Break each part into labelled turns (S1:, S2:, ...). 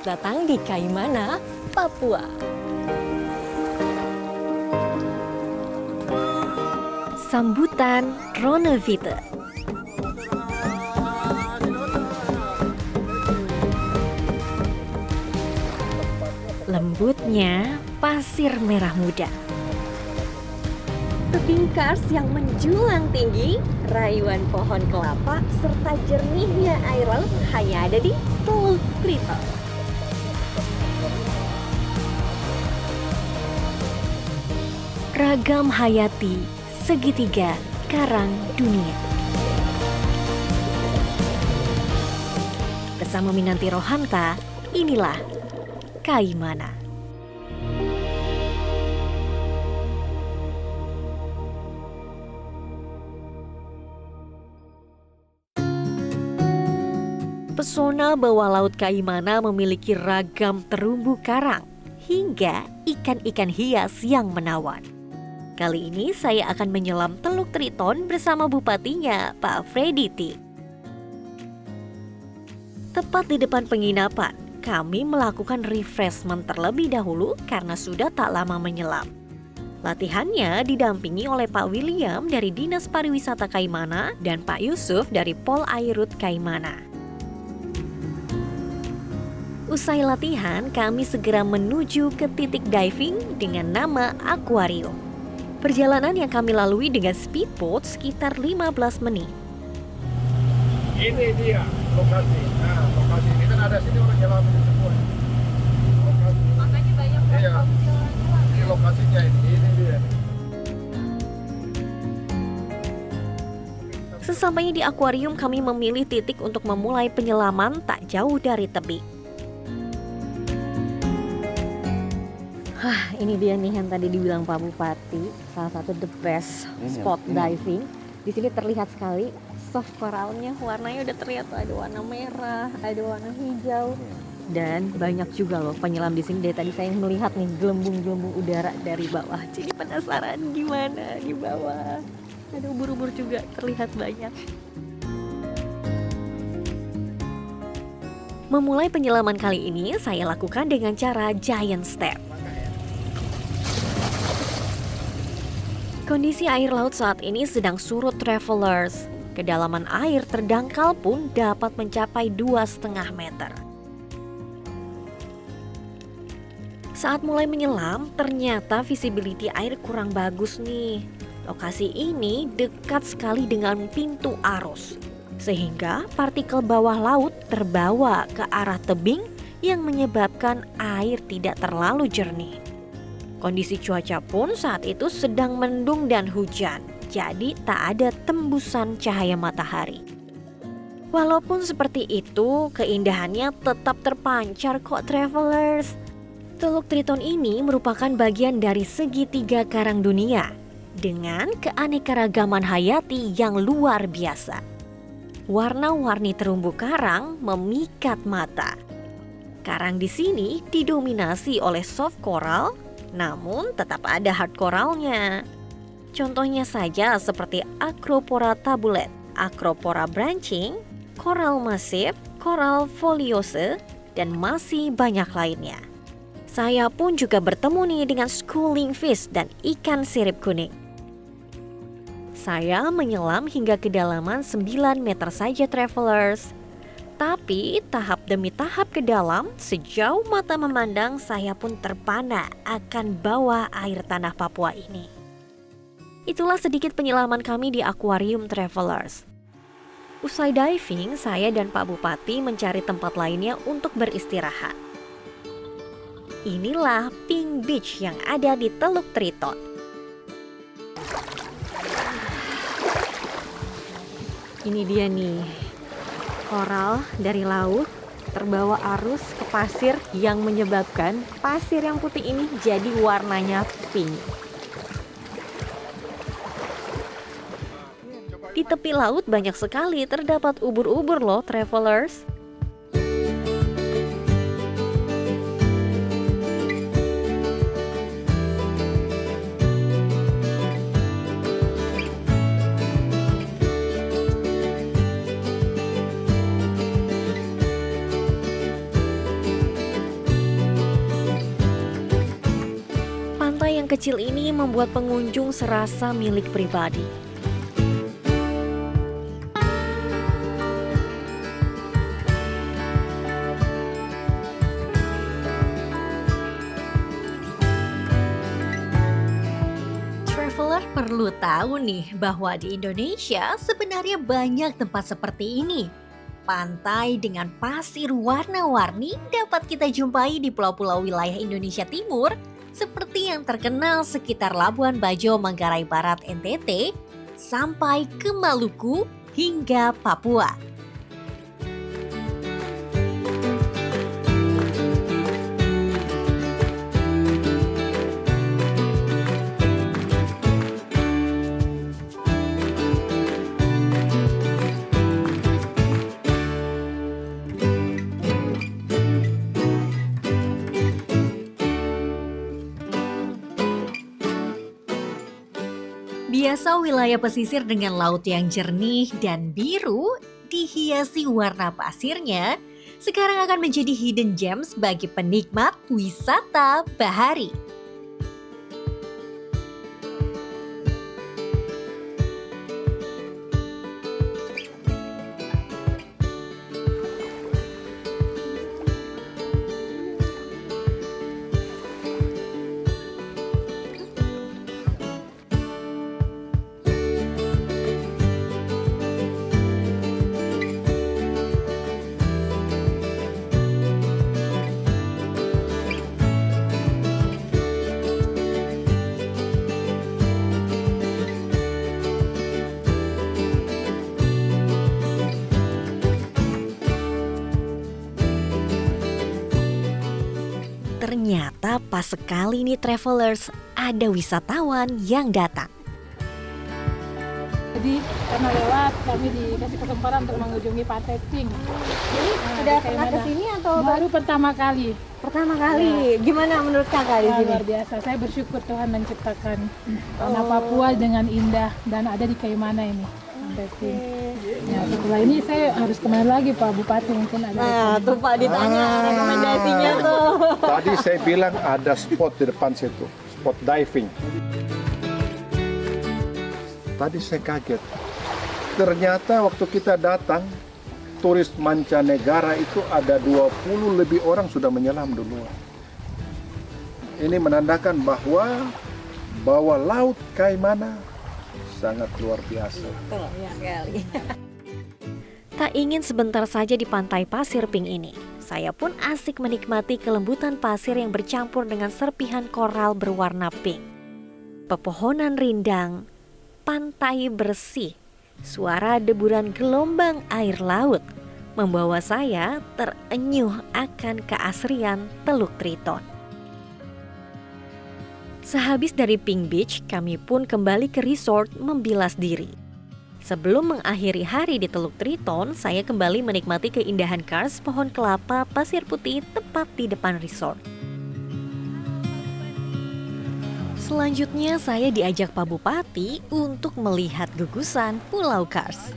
S1: datang di Kaimana, Papua. Sambutan Ronevite. Lembutnya pasir merah muda. Tebing kars yang menjulang tinggi, rayuan pohon kelapa, serta jernihnya air laut hanya ada di Teluk Triton. Ragam hayati, segitiga karang dunia. Bersama Minanti Rohanta, inilah Kaimana. Pesona bawah laut Kaimana memiliki ragam terumbu karang hingga ikan-ikan hias yang menawan. Kali ini saya akan menyelam Teluk Triton bersama bupatinya, Pak Freddy T. Tepat di depan penginapan, kami melakukan refreshment terlebih dahulu karena sudah tak lama menyelam. Latihannya didampingi oleh Pak William dari Dinas Pariwisata Kaimana dan Pak Yusuf dari Polairut Kaimana. Usai latihan, kami segera menuju ke titik diving dengan nama akuarium. Perjalanan yang kami lalui dengan speedboat sekitar 15 menit.
S2: Ini dia lokasi. Nah, lokasi ini kan ada sini orang nyelam ini semua. Lokasi.
S3: Makanya banyak orang
S2: Ini lokasinya ini dia.
S1: Sesampainya di akuarium, kami memilih titik untuk memulai penyelaman tak jauh dari tebing. Ini dia nih yang tadi dibilang Pak Bupati, salah satu the best spot diving. Di sini terlihat sekali soft koralnya, warnanya udah terlihat, ada warna merah, ada warna hijau, dan banyak juga loh penyelam di sini. Dari tadi saya melihat nih gelembung-gelembung udara dari bawah. Jadi penasaran gimana di bawah. Ada ubur-ubur juga terlihat banyak. Memulai penyelaman kali ini saya lakukan dengan cara giant step. Kondisi air laut saat ini sedang surut travelers. Kedalaman air terdangkal pun dapat mencapai 2,5 meter. Saat mulai menyelam, ternyata visibility air kurang bagus nih. Lokasi ini dekat sekali dengan pintu arus, sehingga partikel bawah laut terbawa ke arah tebing yang menyebabkan air tidak terlalu jernih. Kondisi cuaca pun saat itu sedang mendung dan hujan, jadi tak ada tembusan cahaya matahari. Walaupun seperti itu, keindahannya tetap terpancar kok travelers. Teluk Triton ini merupakan bagian dari segitiga karang dunia dengan keanekaragaman hayati yang luar biasa. Warna-warni terumbu karang memikat mata. Karang di sini didominasi oleh soft coral, namun tetap ada hard coralnya. Contohnya saja seperti Acropora tabulet, Acropora branching, coral massif, coral foliose, dan masih banyak lainnya. Saya pun juga bertemu nih dengan schooling fish dan ikan sirip kuning. Saya menyelam hingga kedalaman 9 meter saja travelers. Tapi tahap demi tahap ke dalam, sejauh mata memandang saya pun terpana akan bawah air tanah Papua ini. Itulah sedikit penyelaman kami di akuarium travelers. Usai diving, saya dan Pak Bupati mencari tempat lainnya untuk beristirahat. Inilah Pink Beach yang ada di Teluk Triton. Ini dia nih, koral dari laut terbawa arus ke pasir yang menyebabkan pasir yang putih ini jadi warnanya pink. Di tepi laut banyak sekali terdapat ubur-ubur loh travelers. yang kecil ini membuat pengunjung serasa milik pribadi. Traveler perlu tahu nih bahwa di Indonesia sebenarnya banyak tempat seperti ini. Pantai dengan pasir warna-warni dapat kita jumpai di pulau-pulau wilayah Indonesia Timur seperti yang terkenal sekitar Labuan Bajo, Manggarai Barat, NTT, sampai ke Maluku hingga Papua. Biasa wilayah pesisir dengan laut yang jernih dan biru dihiasi warna pasirnya, sekarang akan menjadi hidden gems bagi penikmat wisata bahari. Ternyata pas sekali nih travelers, ada wisatawan yang datang.
S3: Jadi karena lewat kami dikasih kesempatan untuk mengunjungi Pantai Pink.
S4: Jadi sudah pernah ke sini atau
S3: Baru pertama kali.
S4: pertama kali? Gimana menurut kakak di sini?
S3: Luar biasa. Saya bersyukur Tuhan menciptakan tanah Papua dengan indah dan ada di Kaimana ini. Pantai Pink. Ya, setelah ini saya harus kemana lagi Pak Bupati, mungkin ada.
S4: Nah, tuh Pak ditanya rekomendasinya tuh.
S2: Tadi saya bilang ada spot di depan situ, spot diving. Tadi saya kaget. Ternyata waktu kita datang, turis mancanegara itu ada 20 lebih orang sudah menyelam duluan. Ini menandakan bahwa laut Kaimana sangat luar biasa.
S4: Sekali.
S1: Tak ingin sebentar saja di pantai pasir pink ini, saya pun asik menikmati kelembutan pasir yang bercampur dengan serpihan koral berwarna pink. Pepohonan rindang, pantai bersih, suara deburan gelombang air laut membawa saya terenyuh akan keasrian Teluk Triton. Sehabis dari Pink Beach, kami pun kembali ke resort membilas diri. Sebelum mengakhiri hari di Teluk Triton, saya kembali menikmati keindahan kars pohon kelapa pasir putih tepat di depan resort. Selanjutnya saya diajak Pak Bupati untuk melihat gugusan Pulau Kars.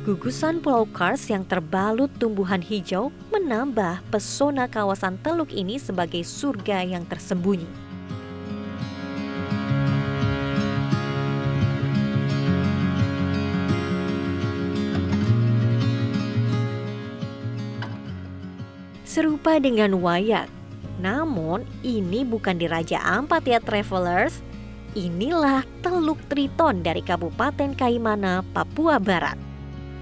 S1: Gugusan Pulau Kars yang terbalut tumbuhan hijau menambah pesona kawasan teluk ini sebagai surga yang tersembunyi. Serupa dengan Wayak, namun ini bukan di Raja Ampat ya travelers. Inilah Teluk Triton dari Kabupaten Kaimana, Papua Barat.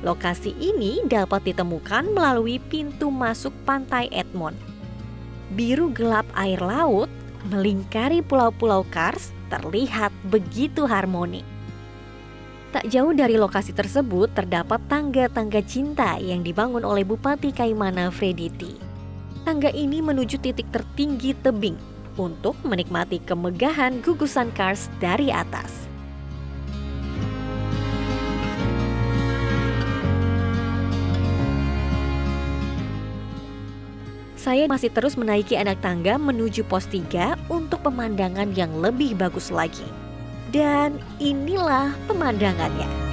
S1: Lokasi ini dapat ditemukan melalui pintu masuk Pantai Edmond. Biru gelap air laut melingkari pulau-pulau Kars terlihat begitu harmoni. Tak jauh dari lokasi tersebut terdapat tangga-tangga cinta yang dibangun oleh Bupati Kaimana Frediti. Tangga ini menuju titik tertinggi tebing untuk menikmati kemegahan gugusan Kars dari atas. Saya masih terus menaiki anak tangga menuju pos 3 untuk pemandangan yang lebih bagus lagi. Dan inilah pemandangannya.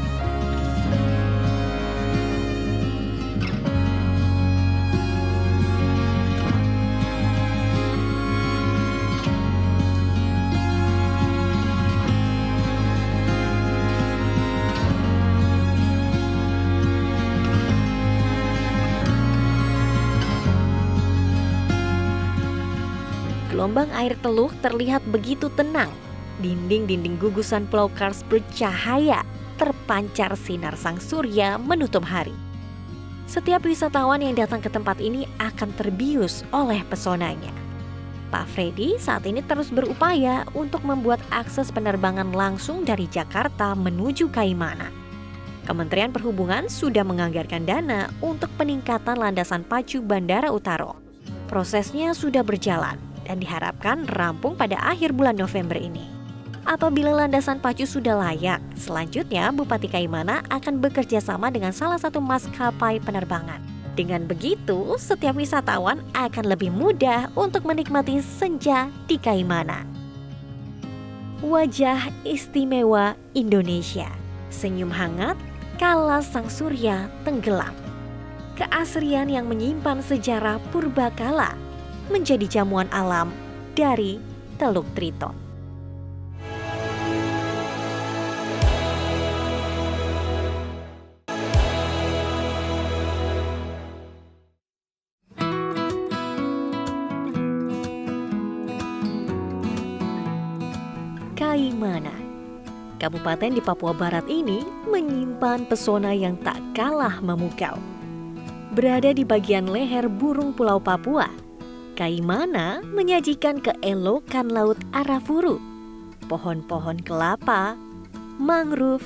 S1: Gelombang air Teluk terlihat begitu tenang. Dinding-dinding gugusan Pulau Kars bercahaya, terpancar sinar sang surya menutup hari. Setiap wisatawan yang datang ke tempat ini akan terbius oleh pesonanya. Pak Freddy saat ini terus berupaya untuk membuat akses penerbangan langsung dari Jakarta menuju Kaimana. Kementerian Perhubungan sudah menganggarkan dana untuk peningkatan landasan pacu Bandara Utaro. Prosesnya sudah berjalan dan diharapkan rampung pada akhir bulan November ini. Apabila landasan pacu sudah layak, selanjutnya Bupati Kaimana akan bekerja sama dengan salah satu maskapai penerbangan. Dengan begitu, setiap wisatawan akan lebih mudah untuk menikmati senja di Kaimana. Wajah istimewa Indonesia, senyum hangat kala sang surya tenggelam. Keasrian yang menyimpan sejarah purbakala menjadi jamuan alam dari Teluk Triton. Kaimana, kabupaten di Papua Barat ini menyimpan pesona yang tak kalah memukau. Berada di bagian leher burung Pulau Papua, Kaimana menyajikan keelokan laut Arafuru, pohon-pohon kelapa, mangrove,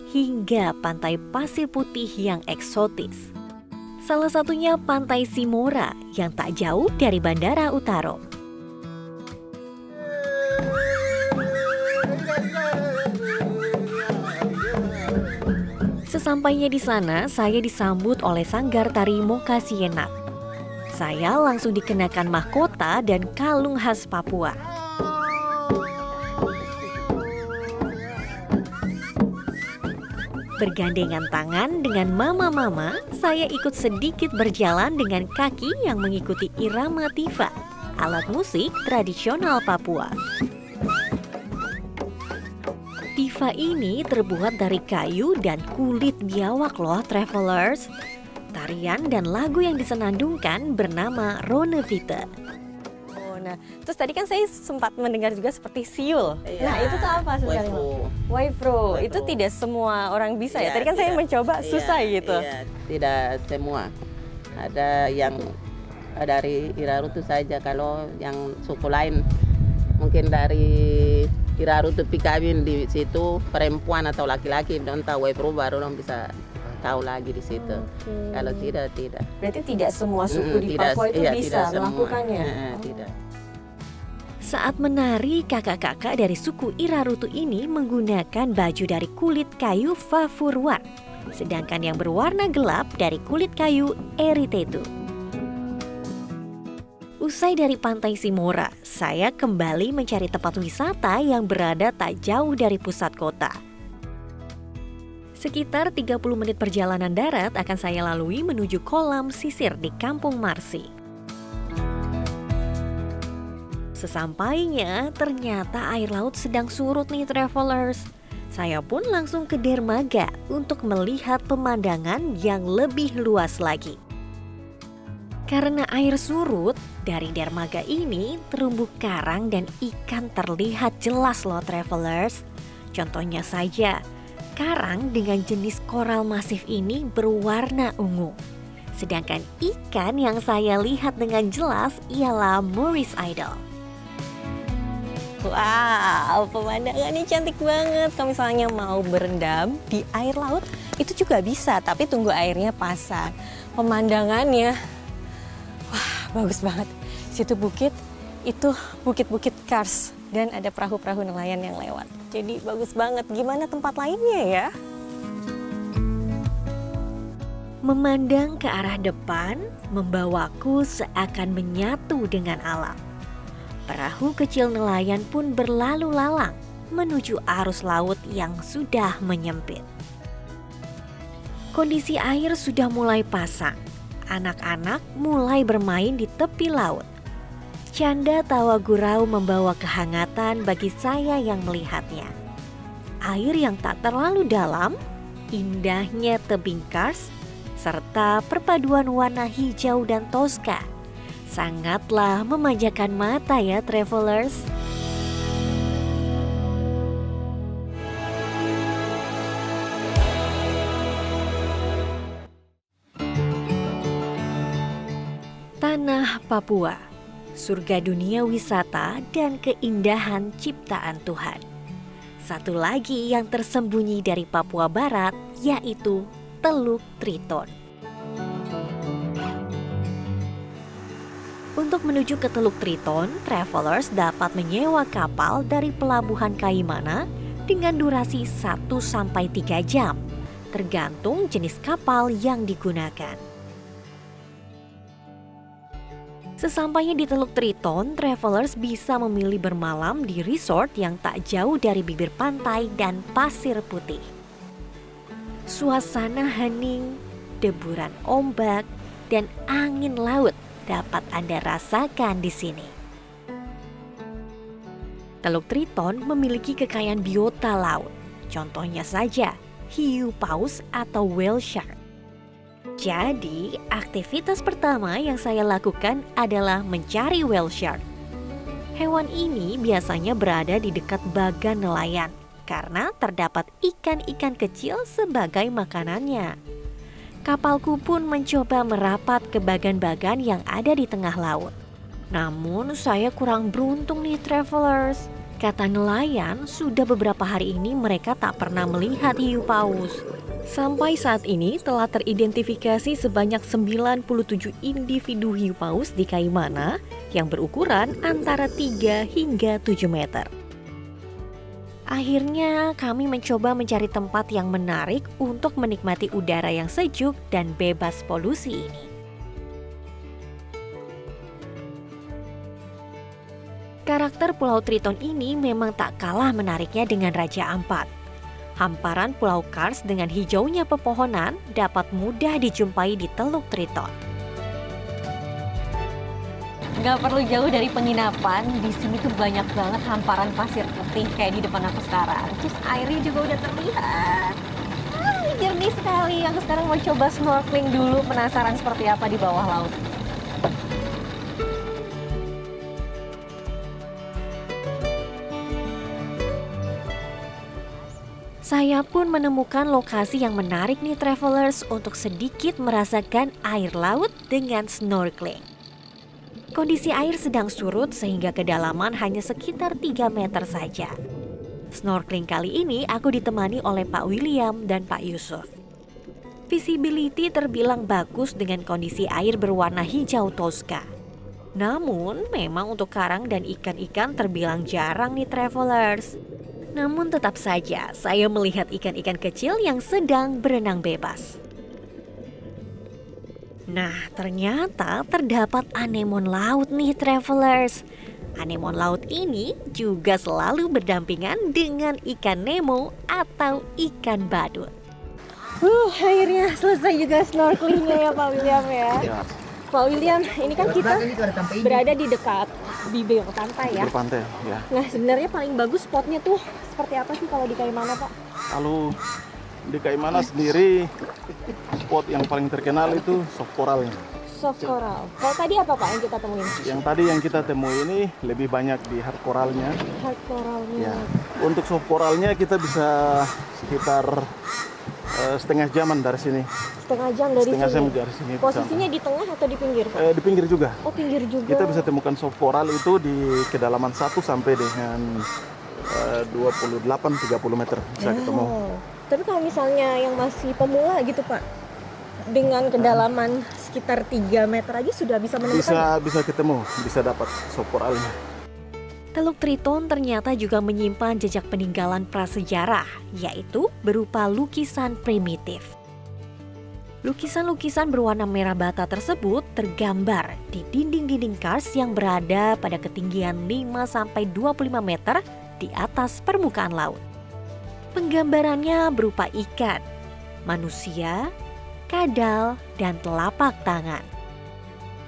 S1: hingga pantai pasir putih yang eksotis. Salah satunya Pantai Simora yang tak jauh dari Bandara Utaro. Sesampainya di sana, saya disambut oleh sanggar tari Mokasienak. Saya langsung dikenakan mahkota dan kalung khas Papua. Bergandengan tangan dengan mama-mama, saya ikut sedikit berjalan dengan kaki yang mengikuti irama tifa, alat musik tradisional Papua. Tifa ini terbuat dari kayu dan kulit biawak loh, travelers. Tarian dan lagu yang disenandungkan bernama Ronevite.
S4: Oh, nah, terus tadi kan saya sempat mendengar juga seperti siul.
S5: Iya.
S4: Nah, itu tuh apa sebenarnya? Waifru. Itu tidak semua orang bisa ya. Tadi kan saya mencoba susah gitu.
S5: Iya, tidak semua. Ada yang dari Irarutu saja. Kalau yang suku lain mungkin dari Irarutu pikawin di situ perempuan atau laki-laki, don't tahu Waifru baru orang bisa tahu lagi di situ. Kalau tidak.
S4: Berarti tidak semua suku di Papua itu bisa melakukannya.
S5: Tidak.
S1: Saat menari, kakak-kakak dari suku Irarutu ini menggunakan baju dari kulit kayu Fafurwat, sedangkan yang berwarna gelap dari kulit kayu Eritetu. Usai dari Pantai Simora, saya kembali mencari tempat wisata yang berada tak jauh dari pusat kota. Sekitar 30 menit perjalanan darat akan saya lalui menuju kolam sisir di Kampung Marsi. Sesampainya, ternyata air laut sedang surut nih travelers. Saya pun langsung ke dermaga untuk melihat pemandangan yang lebih luas lagi. Karena air surut, dari dermaga ini terumbu karang dan ikan terlihat jelas loh travelers. Contohnya saja, karang dengan jenis koral masif ini berwarna ungu. Sedangkan ikan yang saya lihat dengan jelas ialah Maurice Idol.
S4: Wow, pemandangannya cantik banget. Kalau misalnya mau berendam di air laut, itu juga bisa, tapi tunggu airnya pasang. Pemandangannya, wah, bagus banget. Situ bukit, itu bukit-bukit Kars. Dan ada perahu-perahu nelayan yang lewat. Jadi bagus banget. Gimana tempat lainnya ya?
S1: Memandang ke arah depan, membawaku seakan menyatu dengan alam. Perahu kecil nelayan pun berlalu lalang menuju arus laut yang sudah menyempit. Kondisi air sudah mulai pasang. Anak-anak mulai bermain di tepi laut. Canda tawa gurau membawa kehangatan bagi saya yang melihatnya. Air yang tak terlalu dalam, indahnya tebing Kars, serta perpaduan warna hijau dan toska Sangatlah memanjakan mata ya travelers. Tanah Papua, surga dunia wisata dan keindahan ciptaan Tuhan. Satu lagi yang tersembunyi dari Papua Barat yaitu Teluk Triton. Untuk menuju ke Teluk Triton, travelers dapat menyewa kapal dari pelabuhan Kaimana dengan durasi 1-3 jam, tergantung jenis kapal yang digunakan. Sesampainya di Teluk Triton, travelers bisa memilih bermalam di resort yang tak jauh dari bibir pantai dan pasir putih. Suasana hening, deburan ombak, dan angin laut dapat Anda rasakan di sini. Teluk Triton memiliki kekayaan biota laut. Contohnya saja, hiu paus atau whale shark. Jadi, aktivitas pertama yang saya lakukan adalah mencari whale shark. Hewan ini biasanya berada di dekat bagan nelayan karena terdapat ikan-ikan kecil sebagai makanannya. Kapalku pun mencoba merapat ke bagan-bagan yang ada di tengah laut. Namun saya kurang beruntung nih travelers. Kata nelayan, sudah beberapa hari ini mereka tak pernah melihat hiu paus. Sampai saat ini telah teridentifikasi sebanyak 97 individu hiu paus di Kaimana yang berukuran antara 3 hingga 7 meter. Akhirnya kami mencoba mencari tempat yang menarik untuk menikmati udara yang sejuk dan bebas polusi ini. Karakter Pulau Triton ini memang tak kalah menariknya dengan Raja Ampat. Hamparan Pulau Kars dengan hijaunya pepohonan dapat mudah dijumpai di Teluk Triton.
S4: Gak perlu jauh dari penginapan, di sini tuh banyak banget hamparan pasir putih kayak di depan aku sekarang. Terus airnya juga udah terlihat. Jernih sekali. Aku sekarang mau coba snorkeling dulu, penasaran seperti apa di bawah laut.
S1: Saya pun menemukan lokasi yang menarik nih travelers untuk sedikit merasakan air laut dengan snorkeling. Kondisi air sedang surut sehingga kedalaman hanya sekitar 3 meter saja. Snorkeling kali ini aku ditemani oleh Pak William dan Pak Yusuf. Visibility terbilang bagus dengan kondisi air berwarna hijau toska. Namun memang untuk karang dan ikan-ikan terbilang jarang nih travelers. Namun tetap saja saya melihat ikan-ikan kecil yang sedang berenang bebas. Nah, ternyata terdapat anemon laut nih travelers. Anemon laut ini juga selalu berdampingan dengan ikan Nemo atau ikan badut.
S4: Akhirnya selesai juga snorkelingnya ya Pak William ya. Pak William, ini kan kita berada di dekat bibir pantai ya.
S2: Bibir pantai, ya.
S4: Nah, sebenarnya paling bagus spotnya tuh seperti apa sih kalau di Kaimana, Pak?
S2: Kalau di Kaimana sendiri, spot yang paling terkenal itu soft coralnya.
S4: Soft coral. Kalau tadi apa Pak yang kita temuin?
S2: Yang tadi yang kita temui ini lebih banyak di hard coralnya.
S4: Hard coralnya.
S2: Ya. Untuk soft coralnya kita bisa sekitar setengah jaman dari sini.
S4: Setengah jam dari
S2: Setengah
S4: sini.
S2: jam dari sini.
S4: Posisinya di tengah atau di pinggir, Pak?
S2: Di pinggir juga.
S4: Oh, pinggir juga.
S2: Kita bisa temukan soft coral itu di kedalaman 1 sampai dengan 28-30 meter bisa ketemu.
S4: Tapi kalau misalnya yang masih pemula gitu, Pak, dengan kedalaman sekitar 3 meter aja sudah bisa menemukan?
S2: Bisa ketemu, bisa dapat soft coralnya.
S1: Teluk Triton ternyata juga menyimpan jejak peninggalan prasejarah, yaitu berupa lukisan primitif. Lukisan-lukisan berwarna merah bata tersebut tergambar di dinding-dinding kars yang berada pada ketinggian 5-25 meter di atas permukaan laut. Penggambarannya berupa ikan, manusia, kadal, dan telapak tangan.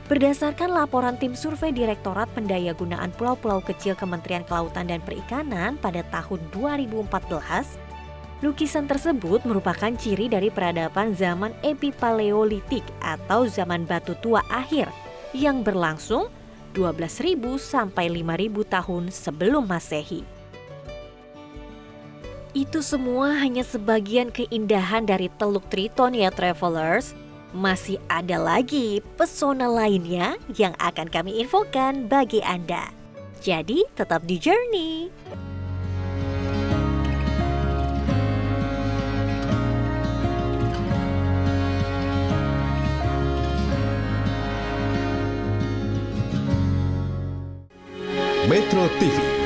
S1: Berdasarkan laporan tim survei Direktorat Pendayagunaan Pulau-Pulau Kecil Kementerian Kelautan dan Perikanan pada tahun 2014, lukisan tersebut merupakan ciri dari peradaban zaman epipaleolitik atau zaman batu tua akhir yang berlangsung 12.000 sampai 5.000 tahun sebelum Masehi. Itu semua hanya sebagian keindahan dari Teluk Triton ya travelers. Masih ada lagi pesona lainnya yang akan kami infokan bagi Anda. Jadi tetap di Journey.
S6: Metro TV